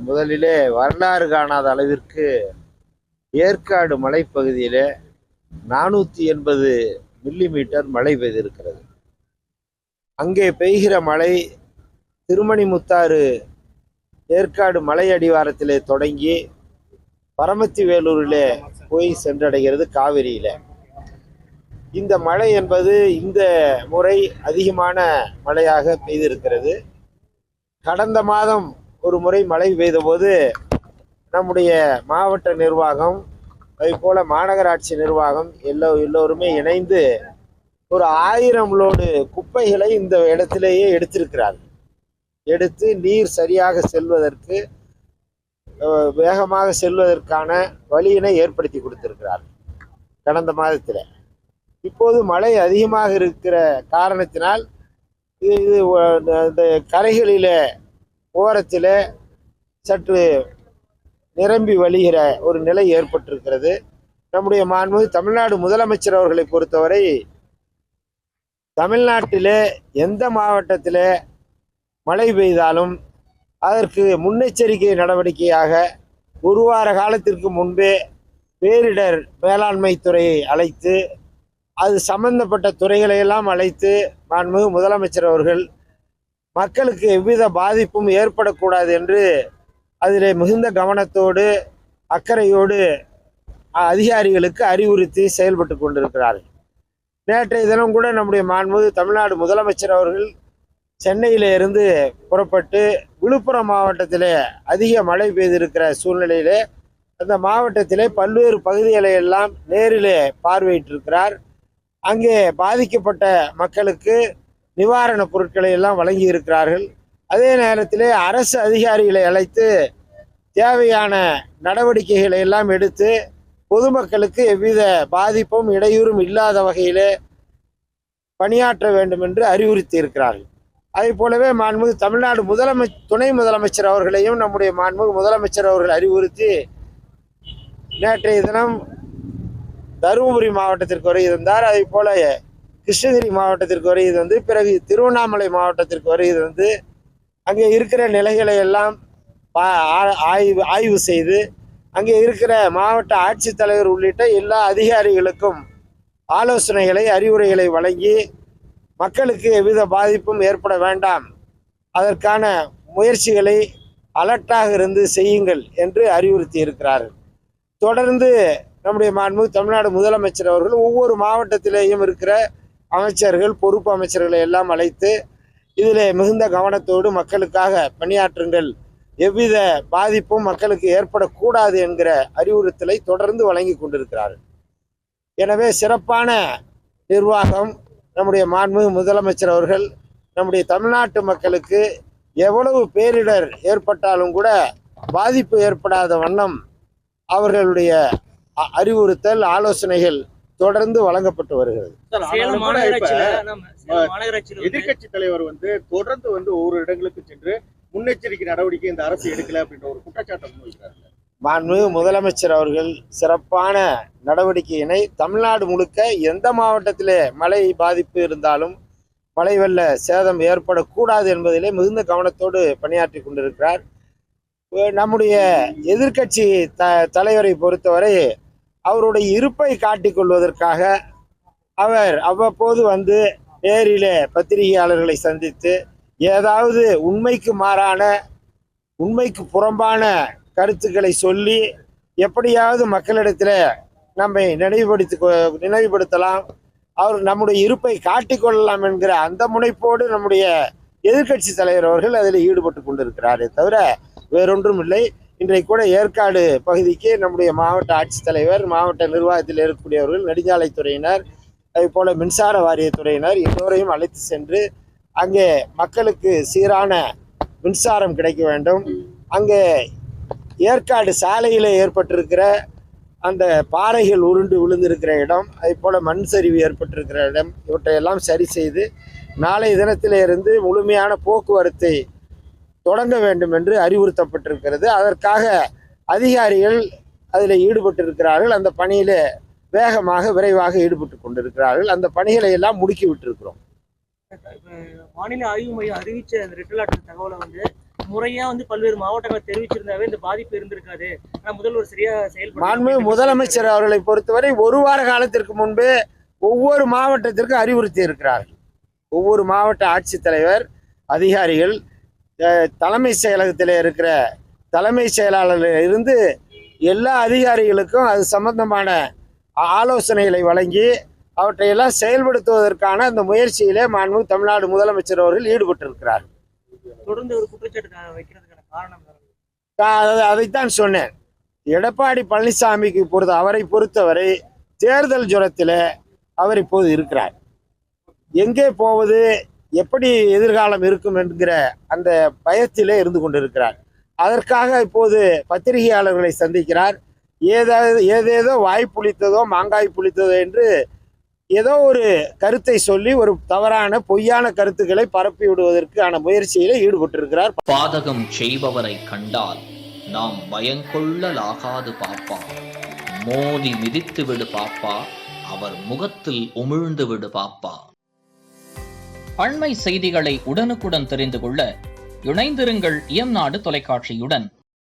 முதலிலே வரலாறு காணாத அளவிற்கு ஏற்காடு மலைப்பகுதியிலே 480 மில்லிமீட்டர் மழை பெய்திருக்கிறது. அங்கே பெய்கிற மழை திருமணிமுத்தாறு ஏற்காடு மலை அடிவாரத்திலே தொடங்கி பரமத்தி வேலூரிலே போய் சென்றடைகிறது காவிரியில. இந்த மழை என்பது இந்த முறை அதிகமான மழையாக பெய்திருக்கிறது. கடந்த மாதம் ஒரு முறை மழை பெய்த போது நம்முடைய மாவட்ட நிர்வாகம் அதே போல மாநகராட்சி நிர்வாகம் எல்லோருமே இணைந்து ஒரு 1000 லோடு குப்பைகளை இந்த இடத்திலேயே எடுத்திருக்கிறார்கள். எடுத்து நீர் சரியாக செல்வதற்கு வேகமாக செல்வதற்கான வழியினை ஏற்படுத்தி கொடுத்திருக்கிறார்கள் கடந்த மாதத்தில். இப்போது மழை அதிகமாக இருக்கிற காரணத்தினால் இது இந்த கரைகளில் ஓரத்தில் சற்று நிரம்பி வழிகிற ஒரு நிலை ஏற்பட்டிருக்கிறது. நம்முடைய மாண்புமிகு தமிழ்நாடு முதலமைச்சர் அவர்களை பொறுத்தவரை தமிழ்நாட்டிலே எந்த மாவட்டத்தில் மழை பெய்தாலும் அதற்கு முன்னெச்சரிக்கை நடவடிக்கையாக ஒரு வார காலத்திற்கு முன்பே பேரிடர் மேலாண்மை துறையை அழைத்து அது சம்பந்தப்பட்ட துறைகளையெல்லாம் அழைத்து மாண்புமிகு முதலமைச்சர் அவர்கள் மக்களுக்கு எவ்வித பாதிப்பும் ஏற்படக்கூடாது என்று அதில் மிகுந்த கவனத்தோடு அக்கறையோடு அதிகாரிகளுக்கு அறிவுறுத்தி செயல்பட்டு கொண்டிருக்கிறார்கள். நேற்றைய தினம் கூட நம்முடைய மாண்புமிகு தமிழ்நாடு முதலமைச்சர் அவர்கள் சென்னையிலிருந்து புறப்பட்டு விழுப்புரம் மாவட்டத்தில் அதிக மழை பெய்திருக்கிற சூழ்நிலையிலே அந்த மாவட்டத்திலே பல்வேறு பகுதிகளை எல்லாம் நேரிலே பார்வையிட்டிருக்கிறார். அங்கே பாதிக்கப்பட்ட மக்களுக்கு நிவாரணப் பொருட்களை எல்லாம் வழங்கி இருக்கிறார்கள். அதே நேரத்தில் அரசு அதிகாரிகளை அழைத்து தேவையான நடவடிக்கைகளை எல்லாம் எடுத்து பொதுமக்களுக்கு எவ்வித பாதிப்பும் இடையூறும் இல்லாத வகையிலே பணியாற்ற வேண்டும் என்று அறிவுறுத்தி இருக்கிறார்கள். அதே போலவே மாண்புமிகு தமிழ்நாடு துணை முதலமைச்சர் அவர்களையும் நம்முடைய மாண்புமிகு முதலமைச்சர் அவர்கள் அறிவுறுத்தி நேற்றைய தினம் தருமபுரி மாவட்டத்திற்கு வருகிறார். அதே போல கிருஷ்ணகிரி மாவட்டத்திற்கு வருகிறது, பிறகு திருவண்ணாமலை மாவட்டத்திற்கு வருகிறது. அங்கே இருக்கிற நிலைகளை எல்லாம் ஆய்வு செய்து அங்கே இருக்கிற மாவட்ட ஆட்சித்தலைவர் உள்ளிட்ட எல்லா அதிகாரிகளுக்கும் ஆலோசனைகளை அறிவுரைகளை வழங்கி மக்களுக்கு எவ்வித பாதிப்பும் ஏற்பட வேண்டாம், அதற்கான முயற்சிகளை அலர்ட்டாக இருந்து செய்யுங்கள் என்று அறிவுறுத்தி இருக்கிறார்கள். தொடர்ந்து நம்முடைய மாண்புமிகு தமிழ்நாடு முதலமைச்சர் அவர்கள் ஒவ்வொரு மாவட்டத்திலேயும் இருக்கிற அமைச்சர்கள் பொறுப்பு அமைச்சர்களை எல்லாம் அழைத்து இதில் மிகுந்த கவனத்தோடு மக்களுக்காக பணியாற்றுங்கள், எவ்வித பாதிப்பும் மக்களுக்கு ஏற்படக்கூடாது என்கிற அறிவுறுத்தலை தொடர்ந்து வழங்கி கொண்டிருக்கிறார்கள். எனவே சிறப்பான நிர்வாகம் நம்முடைய மாண்புமிகு முதலமைச்சர் அவர்கள் நம்முடைய தமிழ்நாட்டு மக்களுக்கு எவ்வளவு பேரிடர் ஏற்பட்டாலும் கூட பாதிப்பு ஏற்படாத வண்ணம் அவர்களுடைய அறிவுறுத்தல் ஆலோசனைகள் தொடர்ந்து வழங்கப்பட்டு வருகிறது. எதிர்கட்சி தலைவர் தொடர்ந்து ஒவ்வொரு இடங்களுக்கு சென்று முன்னெச்சரிக்கை நடவடிக்கை இந்த அரசு எடுக்கல அப்படின்ற ஒரு குற்றச்சாட்டை முன்வைக்கிறார். மாண்புமிகு முதலமைச்சர் அவர்கள் சிறப்பான நடவடிக்கையினை தமிழ்நாடு முழுக்க எந்த மாவட்டத்திலே மழை பாதிப்பு இருந்தாலும் மழை வெள்ள சேதம் ஏற்படக்கூடாது என்பதிலே மிகுந்த கவனத்தோடு பணியாற்றி கொண்டிருக்கிறார். நம்முடைய எதிர்கட்சி தலைவரை பொறுத்தவரை அவருடைய இருப்பை காட்டிக்கொள்வதற்காக அவர் அவ்வப்போது நேரிலே பத்திரிகையாளர்களை சந்தித்து ஏதாவது உண்மைக்கு மாறான உண்மைக்கு புறம்பான கருத்துக்களை சொல்லி எப்படியாவது மக்களிடத்தில் நம்மை நினைவுபடுத்தலாம், அவர் நம்முடைய இருப்பை காட்டிக்கொள்ளலாம் என்கிற அந்த முனைப்போடு நம்முடைய எதிர்கட்சி தலைவர் அவர்கள் அதில் ஈடுபட்டு கொண்டிருக்கிறாரே தவிர வேறொன்றும் இல்லை. இன்றைக்கு கூட ஏற்காடு பகுதிக்கு நம்முடைய மாவட்ட ஆட்சித்தலைவர் மாவட்ட நிர்வாகத்தில் இருக்கக்கூடியவர்கள் நெடுஞ்சாலைத்துறையினர் அதே போல மின்சார வாரியத்துறையினர் எல்லோரையும் அழைத்து சென்று அங்கே மக்களுக்கு சீரான மின்சாரம் கிடைக்க வேண்டும், அங்கே ஏற்காடு சாலையில் ஏற்பட்டிருக்கிற அந்த பாறைகள் உருண்டு விழுந்திருக்கிற இடம் அதே போல் மண் சரிவு ஏற்பட்டிருக்கிற இடம் இவற்றையெல்லாம் சரி செய்து நாளை தினத்திலிருந்து முழுமையான போக்குவரத்தை தொடங்க வேண்டும் என்று அறிவுறுத்தப்பட்டிருக்கிறது. அதற்காக அதிகாரிகள் அதில் ஈடுபட்டிருக்கிறார்கள். அந்த பணியில் வேகமாக விரைவாக ஈடுபட்டு கொண்டிருக்கிறார்கள். அந்த பணிகளை எல்லாம் முடுக்கி விட்டிருக்கிறோம். மாநில ஆய்வு மையம் அறிவிச்ச அந்த ரெட் அலர்ட் தகவலை முறையா வந்து பல்வேறு மாவட்டங்களை தெரிவிச்சிருந்தாவே இந்த பாதிப்பு இருந்திருக்காது. ஆனா முதல்வர் சரியா மாண்புமிகு முதலமைச்சர் அவர்களை பொறுத்தவரை ஒரு வார காலத்திற்கு முன்பே ஒவ்வொரு மாவட்டத்திற்கும் அறிவுறுத்தி இருக்கிறார்கள். ஒவ்வொரு மாவட்ட ஆட்சித்தலைவர் அதிகாரிகள் தலைமை செயலகத்தில் இருக்கிற தலைமை செயலாளரில் இருந்து எல்லா அதிகாரிகளுக்கும் அது சம்பந்தமான ஆலோசனைகளை வழங்கி அவற்றையெல்லாம் செயல்படுத்துவதற்கான அந்த முயற்சியிலே மாண்புமிகு தமிழ்நாடு முதலமைச்சர் அவர்கள் ஈடுபட்டிருக்கிறார். தொடர்ந்து ஒரு குற்றச்சாட்டு வைக்கிறதுக்கான காரணம் அதைத்தான் சொன்னேன். எடப்பாடி பழனிசாமிக்கு அவரை பொறுத்தவரை தேர்தல் ஜுரத்தில் அவர் இப்போது இருக்கிறார். எங்கே போவது, எப்படி எதிர்காலம் இருக்கும் என்கிற அந்த பயத்திலே இருந்து கொண்டிருக்கிறார். அதற்காக இப்போது பத்திரிகையாளர்களை சந்திக்கிறார். ஏதேதோ வாய் புளித்ததோ மாங்காய் புளித்ததோ என்று ஏதோ ஒரு கருத்தை சொல்லி ஒரு தவறான பொய்யான கருத்துக்களை பரப்பி விடுவதற்கான முயற்சியிலே ஈடுபட்டிருக்கிறார். பாதகம் செய்பவரை கண்டால் நாம் பயங்கொள்ளலாகாது பாப்பா, மோதி மிதித்து விடு பாப்பா, அவர் முகத்தில் உமிழ்ந்து விடு பாப்பா. அண்மை செய்திகளை உடனுக்குடன் தெரிந்து கொள்ள இணைந்திருங்கள் இயம்நாடு தொலைக்காட்சியுடன்.